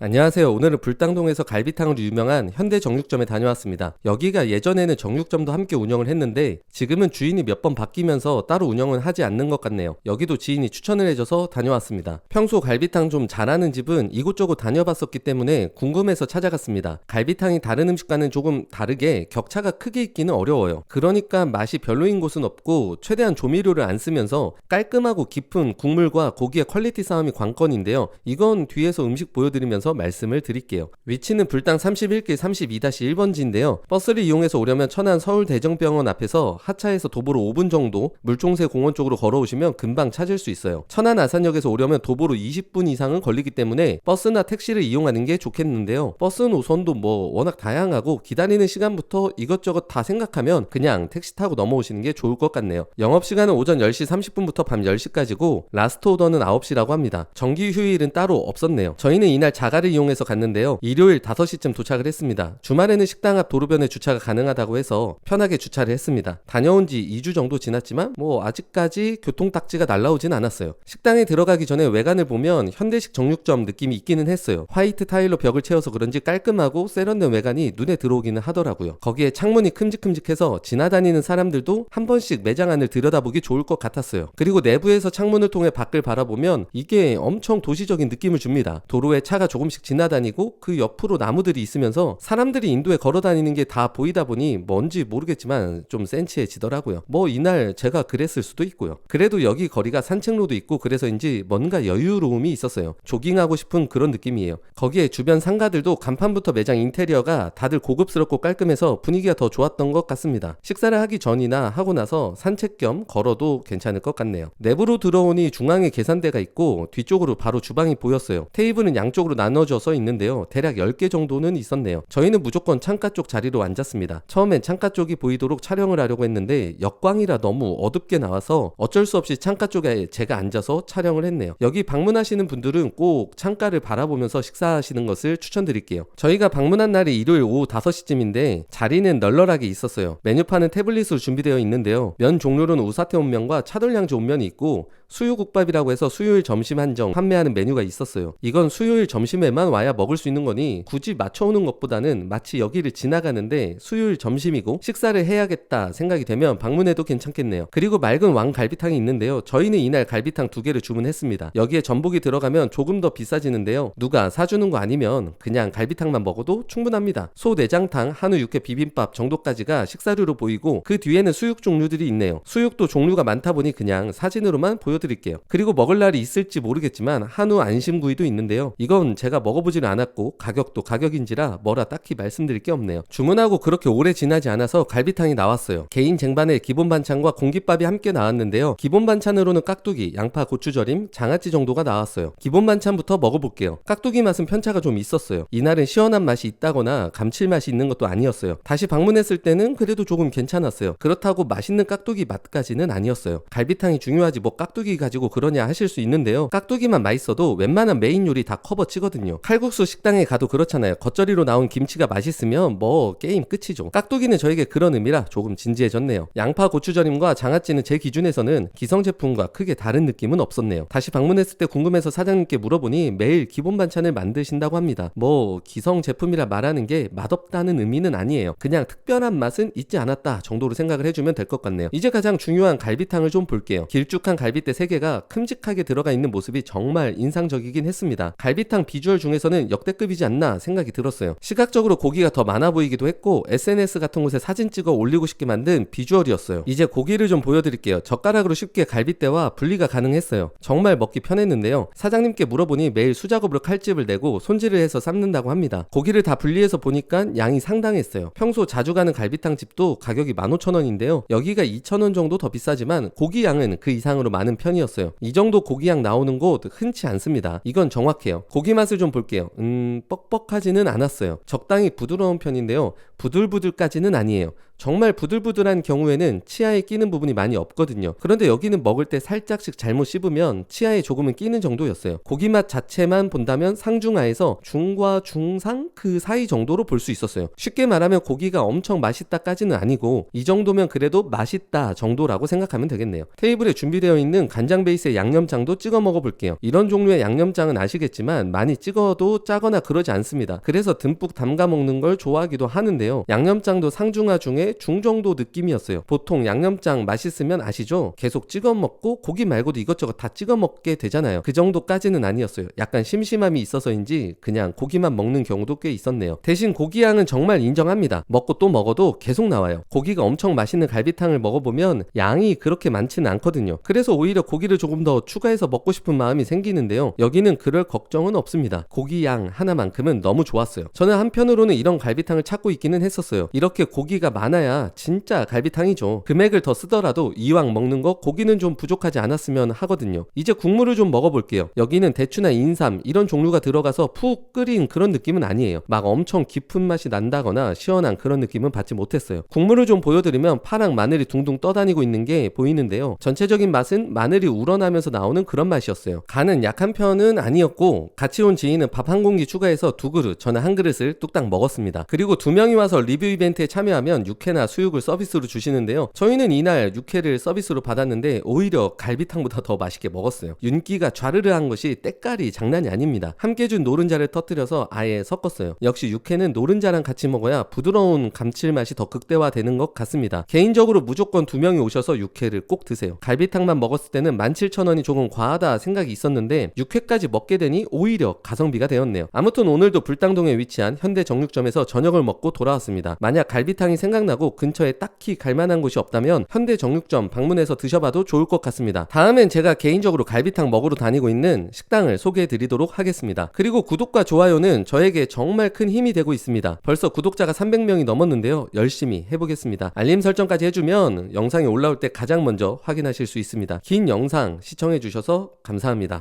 안녕하세요. 오늘은 불당동에서 갈비탕으로 유명한 현대정육점에 다녀왔습니다. 여기가 예전에는 정육점도 함께 운영을 했는데 지금은 주인이 몇 번 바뀌면서 따로 운영은 하지 않는 것 같네요. 여기도 지인이 추천을 해줘서 다녀왔습니다. 평소 갈비탕 좀 잘하는 집은 이곳저곳 다녀봤었기 때문에 궁금해서 찾아갔습니다. 갈비탕이 다른 음식과는 조금 다르게 격차가 크게 있기는 어려워요. 그러니까 맛이 별로인 곳은 없고 최대한 조미료를 안 쓰면서 깔끔하고 깊은 국물과 고기의 퀄리티 싸움이 관건인데요. 이건 뒤에서 음식 보여드리면서 말씀을 드릴게요. 위치는 불당 31길 32-1번지인데요. 버스를 이용해서 오려면 천안 서울대정병원 앞에서 하차해서 도보로 5분 정도 물종새 공원 쪽으로 걸어오시면 금방 찾을 수 있어요. 천안 아산역에서 오려면 도보로 20분 이상은 걸리기 때문에 버스나 택시를 이용하는 게 좋겠는데요. 버스 노선도 워낙 다양하고 기다리는 시간부터 이것저것 다 생각하면 그냥 택시 타고 넘어오시는 게 좋을 것 같네요. 영업시간은 오전 10시 30분부터 밤 10시까지고 라스트 오더는 9시라고 합니다. 정기 휴일은 따로 없었네요. 저희는 이날 자가를 이용해서 갔는데요. 일요일 5시쯤 도착을 했습니다. 주말에는 식당 앞 도로변에 주차가 가능하다고 해서 편하게 주차를 했습니다. 다녀온 지 2주 정도 지났지만 아직까지 교통딱지가 날라오진 않았어요. 식당에 들어가기 전에 외관을 보면 현대식 정육점 느낌이 있기는 했어요. 화이트 타일로 벽을 채워서 그런지 깔끔하고 세련된 외관이 눈에 들어오기는 하더라고요. 거기에 창문이 큼직큼직해서 지나다니는 사람들도 한 번씩 매장 안을 들여다보기 좋을 것 같았어요. 그리고 내부에서 창문을 통해 밖을 바라보면 이게 엄청 도시적인 느낌을 줍니다. 도로에 차가 조금씩 지나다니고 그 옆으로 나무들이 있으면서 사람들이 인도에 걸어다니는 게 다 보이다 보니 뭔지 모르겠지만 좀 센치해지더라고요. 이날 제가 그랬을 수도 있고요. 그래도 여기 거리가 산책로도 있고 그래서인지 뭔가 여유로움이 있었어요. 조깅하고 싶은 그런 느낌이에요. 거기에 주변 상가들도 간판부터 매장 인테리어가 다들 고급스럽고 깔끔해서 분위기가 더 좋았던 것 같습니다. 식사를 하기 전이나 하고 나서 산책 겸 걸어도 괜찮을 것 같네요. 내부로 들어오니 중앙에 계산대가 있고 뒤쪽으로 바로 주방이 보였어요. 테이블은 양쪽으로 나눠져서 있는데요. 대략 10개 정도는 있었네요. 저희는 무조건 창가 쪽 자리로 앉았습니다. 처음엔 창가 쪽이 보이도록 촬영을 하려고 했는데 역광이라 너무 어둡게 나와서 어쩔 수 없이 창가 쪽에 제가 앉아서 촬영을 했네요. 여기 방문하시는 분들은 꼭 창가를 바라보면서 식사하시는 것을 추천드릴게요. 저희가 방문한 날이 일요일 오후 5시쯤인데 자리는 널널하게 있었어요. 메뉴판은 태블릿으로 준비되어 있는데요. 면 종류로는 우사태 온면과 차돌량주 온면이 있고 수유국밥이라고 해서 수요일 점심 한정 판매하는 메뉴가 있었어요. 이건 수요일 점심에만 와야 먹을 수 있는 거니 굳이 맞춰오는 것보다는 마치 여기를 지나가는데 수요일 점심이고 식사를 해야겠다 생각이 되면 방문해도 괜찮겠네요. 그리고 맑은 왕갈비탕이 있는데요. 저희는 이날 갈비탕 2개를 주문했습니다. 여기에 전복이 들어가면 조금 더 비싸지는데요. 누가 사주는 거 아니면 그냥 갈비탕만 먹어도 충분합니다. 소내장탕, 한우 육회 비빔밥 정도까지가 식사류로 보이고 그 뒤에는 수육 종류들이 있네요. 수육도 종류가 많다 보니 그냥 사진으로만 보여드릴게요. 그리고 먹을 날이 있을지 모르겠지만 한우 안심구이도 있는데요. 이건 제가 먹어보지는 않았고 가격도 가격인지라 뭐라 딱히 말씀드릴 게 없네요. 주문하고 그렇게 오래 지나지 않아서 갈비탕이 나왔어요. 개인 쟁반에 기본 반찬과 공깃밥이 함께 나왔는데요. 기본 반찬으로는 깍두기, 양파, 고추절임, 장아찌 정도가 나왔어요. 기본 반찬부터 먹어볼게요. 깍두기 맛은 편차가 좀 있었어요. 이날은 시원한 맛이 있다거나 감칠맛이 있는 것도 아니었어요. 다시 방문했을 때는 그래도 조금 괜찮았어요. 그렇다고 맛있는 깍두기 맛까지는 아니었어요. 갈비탕이 중요하지 깍두기 가지고 그러냐 하실 수 있는데요. 깍두기만 맛있어도 웬만한 메인 요리 다 커버치거든요. 칼국수 식당에 가도 그렇잖아요. 겉절이로 나온 김치가 맛있으면 게임 끝이죠. 깍두기는 저에게 그런 의미라 조금 진지해졌네요. 양파 고추절임과 장아찌는 제 기준에서는 기성 제품과 크게 다른 느낌은 없었네요. 다시 방문했을 때 궁금해서 사장님께 물어보니 매일 기본 반찬을 만드신다고 합니다. 기성 제품이라 말하는 게 맛없다는 의미는 아니에요. 그냥 특별한 맛은 있지 않았다 정도로 생각을 해주면 될 것 같네요. 이제 가장 중요한 갈비탕을 좀 볼게요. 길쭉한 갈비대 3개가 큼직하게 들어가 있는 모습이 정말 인상적이긴 했습니다. 갈비탕 비주얼 중에서는 역대급이지 않나 생각이 들었어요. 시각적으로 고기가 더 많아 보이기도 했고 SNS 같은 곳에 사진 찍어 올리고 싶게 만든 비주얼이었어요. 이제 고기를 좀 보여드릴게요. 젓가락으로 쉽게 갈비대와 분리가 가능했어요. 정말 먹기 편했는데요. 사장님께 물어보니 매일 수작업으로 칼집을 내고 손질을 해서 삶는다고 합니다. 고기를 다 분리해서 보니까 양이 상당했어요. 평소 자주 가는 갈비탕 집도 가격이 15,000원인데요. 여기가 2,000원 정도 더 비싸지만 고기 양은 그 이상으로 많은 편이었어요. 이 정도 고기양 나오는 곳 흔치 않습니다. 이건 정확해요. 고기 맛을 좀 볼게요. 뻑뻑하지는 않았어요. 적당히 부드러운 편인데요. 부들부들까지는 아니에요. 정말 부들부들한 경우에는 치아에 끼는 부분이 많이 없거든요. 그런데 여기는 먹을 때 살짝씩 잘못 씹으면 치아에 조금은 끼는 정도였어요. 고기 맛 자체만 본다면 상중하에서 중과 중상 그 사이 정도로 볼 수 있었어요. 쉽게 말하면 고기가 엄청 맛있다까지는 아니고 이 정도면 그래도 맛있다 정도라고 생각하면 되겠네요. 테이블에 준비되어 있는 간장 베이스의 양념장도 찍어 먹어볼게요. 이런 종류의 양념장은 아시겠지만 많이 찍어도 짜거나 그러지 않습니다. 그래서 듬뿍 담가 먹는 걸 좋아하기도 하는데요. 양념장도 상중하 중에 중정도 느낌이었어요. 보통 양념장 맛있으면 아시죠? 계속 찍어 먹고 고기 말고도 이것저것 다 찍어 먹게 되잖아요. 그 정도까지는 아니었어요. 약간 심심함이 있어서인지 그냥 고기만 먹는 경우도 꽤 있었네요. 대신 고기 양은 정말 인정합니다. 먹고 또 먹어도 계속 나와요. 고기가 엄청 맛있는 갈비탕을 먹어보면 양이 그렇게 많지는 않거든요. 그래서 오히려 고기를 조금 더 추가해서 먹고 싶은 마음이 생기는데요. 여기는 그럴 걱정은 없습니다. 고기 양 하나만큼은 너무 좋았어요. 저는 한편으로는 이런 갈비탕을 찾고 있기는 했었어요. 이렇게 고기가 많아야 진짜 갈비탕이죠. 금액을 더 쓰더라도 이왕 먹는 거 고기는 좀 부족하지 않았으면 하거든요. 이제 국물을 좀 먹어볼게요. 여기는 대추나 인삼 이런 종류가 들어가서 푹 끓인 그런 느낌은 아니에요. 막 엄청 깊은 맛이 난다거나 시원한 그런 느낌은 받지 못했어요. 국물을 좀 보여드리면 파랑 마늘이 둥둥 떠다니고 있는 게 보이는데요. 전체적인 맛은 마늘이 우러나면서 나오는 그런 맛이었어요. 간은 약한 편은 아니었고 같이 온 지인은 밥 한 공기 추가해서 2그릇, 저는 한 그릇을 뚝딱 먹었습니다. 그리고 2명이 와서 리뷰 이벤트에 참여하면 육회나 수육을 서비스로 주시는데요. 저희는 이날 육회를 서비스로 받았는데 오히려 갈비탕보다 더 맛있게 먹었어요. 윤기가 좌르르한 것이 때깔이 장난이 아닙니다. 함께 준 노른자를 터뜨려서 아예 섞었어요. 역시 육회는 노른자랑 같이 먹어야 부드러운 감칠맛이 더 극대화되는 것 같습니다. 개인적으로 무조건 2명이 오셔서 육회를 꼭 드세요. 갈비탕만 먹었을 때는 17,000원이 조금 과하다 생각이 있었는데 육회까지 먹게 되니 오히려 가성비가 되었네요. 아무튼 오늘도 불당동에 위치한 현대 정육점에서 저녁을 먹고 돌아왔습니다. 만약 갈비탕이 생각나고 근처에 딱히 갈만한 곳이 없다면 현대 정육점 방문해서 드셔봐도 좋을 것 같습니다. 다음엔 제가 개인적으로 갈비탕 먹으러 다니고 있는 식당을 소개해 드리도록 하겠습니다. 그리고 구독과 좋아요는 저에게 정말 큰 힘이 되고 있습니다. 벌써 구독자가 300명이 넘었는데요. 열심히 해보겠습니다. 알림 설정까지 해주면 영상이 올라올 때 가장 먼저 확인하실 수 있습니다. 긴 영상 시청해 주셔서 감사합니다.